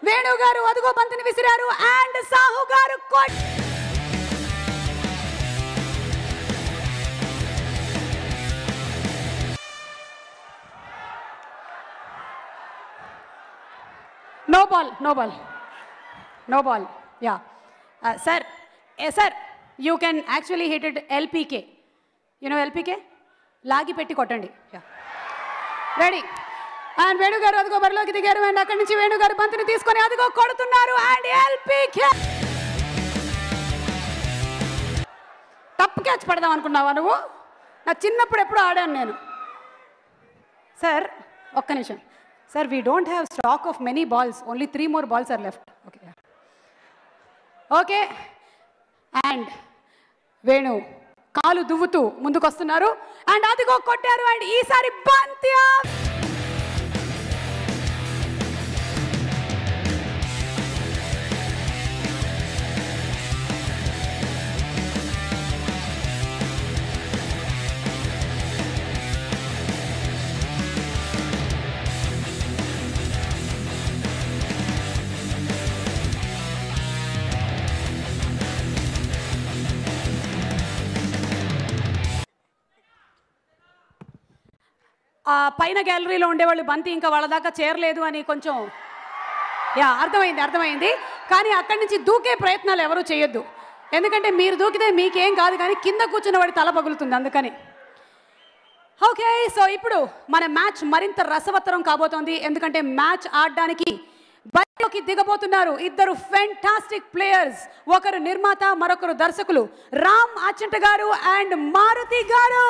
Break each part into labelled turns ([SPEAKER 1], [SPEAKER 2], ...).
[SPEAKER 1] వేణు గారు అదుగో బంతిని విసిరారు అండ్ సాహు గారు no ball yeah sir you can actually hit it LPK you know LPK లాగి పెట్టి కొట్టండి రెడీ అండ్ వేణు గారు అదిగో బరిలోకి దిగారు అండ్ అక్కడి నుంచి వేణు గారు బంతిని తీసుకొని అదిగో కొడుతున్నారు అండ్ LPK టప్ క్యాచ్ పడదాం అనుకున్నావా నువ్వు నా చిన్నప్పుడు ఎప్పుడు ఆడాను నేను సార్ ఒక్క నిమిషం Sir, we don't have stock of many balls. Only 3 more balls are left. Okay. And Venu, kaalu duvutu munduku vastunaru and adigo kottaru and eesari banti off. పైన గ్యాలరీలో ఉండేవాళ్ళు బంతి ఇంకా వాళ్ళ దాకా చేరలేదు అని కొంచెం అర్థమైంది కానీ అక్కడి నుంచి దూకే ప్రయత్నాలు ఎవరూ చేయొద్దు ఎందుకంటే మీరు దూకితే మీకేం కాదు కానీ కింద కూర్చున్న వాడి తల పగులుతుంది అందుకని ఓకే సో ఇప్పుడు మన మ్యాచ్ మరింత రసవత్తరం కాబోతోంది ఎందుకంటే మ్యాచ్ ఆడడానికి బరిలోకి దిగబోతున్నారు ఇద్దరు ఫెంటాస్టిక్ ప్లేయర్స్ ఒకరు నిర్మాత మరొకరు దర్శకులు రామ్ ఆచంట గారు అండ్ మారుతి గారు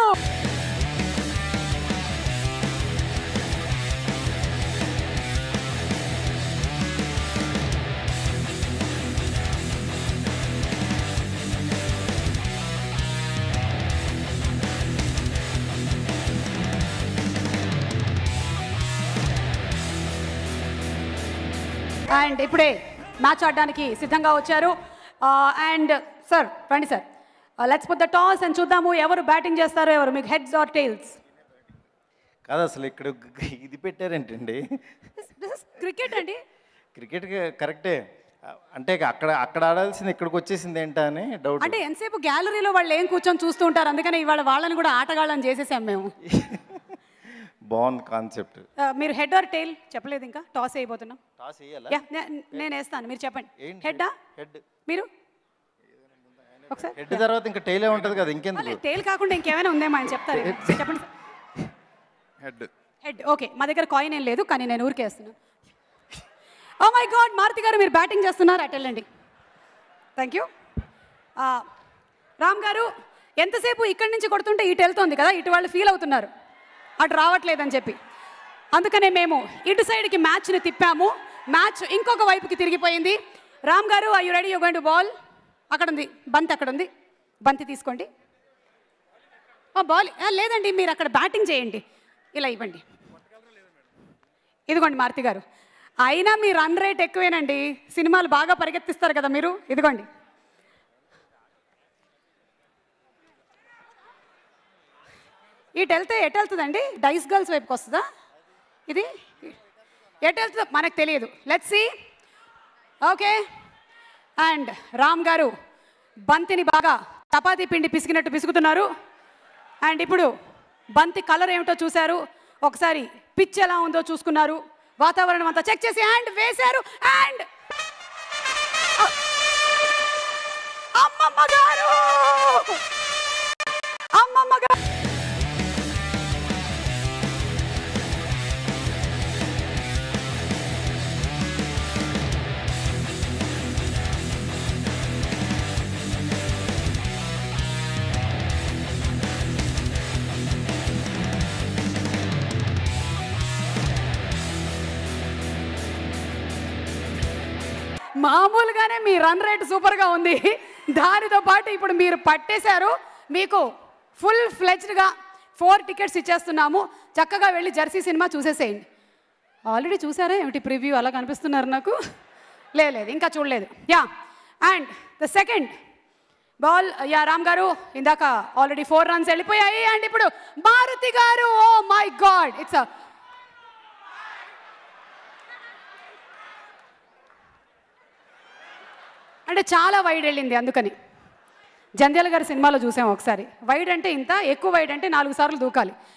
[SPEAKER 1] అండ్ ఇప్పుడే మ్యాచ్ ఆడడానికి సిద్ధంగా వచ్చారు అండ్ సార్ రండి sir let's put the toss and చూద్దాము ఎవరు బ్యాటింగ్ చేస్తారో ఎవరు మీకు హెడ్స్ ఆర్ టైల్స్
[SPEAKER 2] కాదు అసలు ఇక్కడ ఇది పెట్టారేంటండి
[SPEAKER 1] క్రికెట్ అండి
[SPEAKER 2] క్రికెట్ కరెక్టే అంటే అక్కడ ఆడాల్సింది ఇక్కడికి వచ్చేసింది ఏంటా అని డౌట్
[SPEAKER 1] అంటే ఎంతసేపు గ్యాలరీలో వాళ్ళు ఏం కూర్చొని చూస్తూ ఉంటారు అందుకని ఇవాళ వాళ్ళని కూడా ఆటగాళ్ళని చేసేసాం మేము
[SPEAKER 2] బాగుంది కాన్సెప్ట్
[SPEAKER 1] మీరు హెడ్ ఆర్ టైల్ చెప్పలేదు ఇంకా టాస్ వేయబోతున్నాం
[SPEAKER 2] టాస్ వేయాలా
[SPEAKER 1] నేను వేస్తాను మీరు చెప్పండి హెడ్డా
[SPEAKER 2] హెడ్
[SPEAKER 1] మీరు ఒకసారి
[SPEAKER 2] హెడ్ తర్వాత ఇంకా టైలే ఉంటుంది కదా ఇంకెందుకు
[SPEAKER 1] టైల్ కాకుండా ఇంకేమైనా ఉందేమో అని చెప్తారు చెప్పండి హెడ్ ఓకే మా దగ్గర కాయిన్ ఏం లేదు కానీ నేను ఊరికే వేస్తున్నాను ఓ మై గాడ్ మారుతి గారు మీరు బ్యాటింగ్ చేస్తున్నారు అటు వెళ్ళండి థ్యాంక్ యూ రామ్ గారు ఎంతసేపు ఇక్కడి నుంచి కొడుతుంటే ఇటు వెళ్తుంది కదా ఇటు వాళ్ళు ఫీల్ అవుతున్నారు అటు రావట్లేదని చెప్పి అందుకనే మేము ఇటు సైడ్కి మ్యాచ్ని తిప్పాము మ్యాచ్ ఇంకొక వైపుకి తిరిగిపోయింది రామ్ గారు I you ready you going to ball అక్కడ ఉంది బంతి అక్కడ ఉంది బంతి తీసుకోండి బాల్ లేదండి మీరు అక్కడ బ్యాటింగ్ చేయండి ఇలా ఇవ్వండి ఇదిగోండి మారుతి గారు అయినా మీ రన్ రేట్ ఎక్కువేనండి సినిమాలు బాగా పరిగెత్తిస్తారు కదా మీరు ఇదిగోండి ఇటు వెళ్తే ఎటు వెళ్తుందండి డైస్ గర్ల్స్ వైపుకి వస్తుందా ఇది ఎటు వెళ్తుందో మనకు తెలియదు let's see okay and Ram గారు బంతిని బాగా చపాతీ పిండి పిసికినట్టు పిసుకుతున్నారు అండ్ ఇప్పుడు బంతి కలర్ ఏమిటో చూశారు ఒకసారి పిచ్ ఎలా ఉందో చూసుకున్నారు వాతావరణం అంతా చెక్ చేసి అండ్ వేశారు అండ్ అమ్మమ్మ గారు మామూలుగానే మీ రన్ రేట్ సూపర్గా ఉంది దానితో పాటు ఇప్పుడు మీరు పట్టేశారు మీకు ఫుల్ ఫ్లెజ్డ్గా 4 టికెట్స్ ఇచ్చేస్తున్నాము చక్కగా వెళ్ళి జెర్సీ సినిమా చూసేసేయండి ఆల్రెడీ చూసారా ఏమిటి ప్రివ్యూ అలా కనిపిస్తున్నారు నాకు లేదు ఇంకా చూడలేదు and the second ball Ram గారు ఇందాక ఆల్రెడీ 4 రన్స్ వెళ్ళిపోయాయి అండ్ ఇప్పుడు మారుతి గారు ఓ మై గాడ్ ఇట్స్ అంటే చాలా వైడ్ వెళ్ళింది అందుకని. జంధ్యాల గారి సినిమాలో చూసాం ఒకసారి. వైడ్ అంటే ఇంత, ఎక్కువ వైడ్ అంటే 4 సార్లు దూకాలి.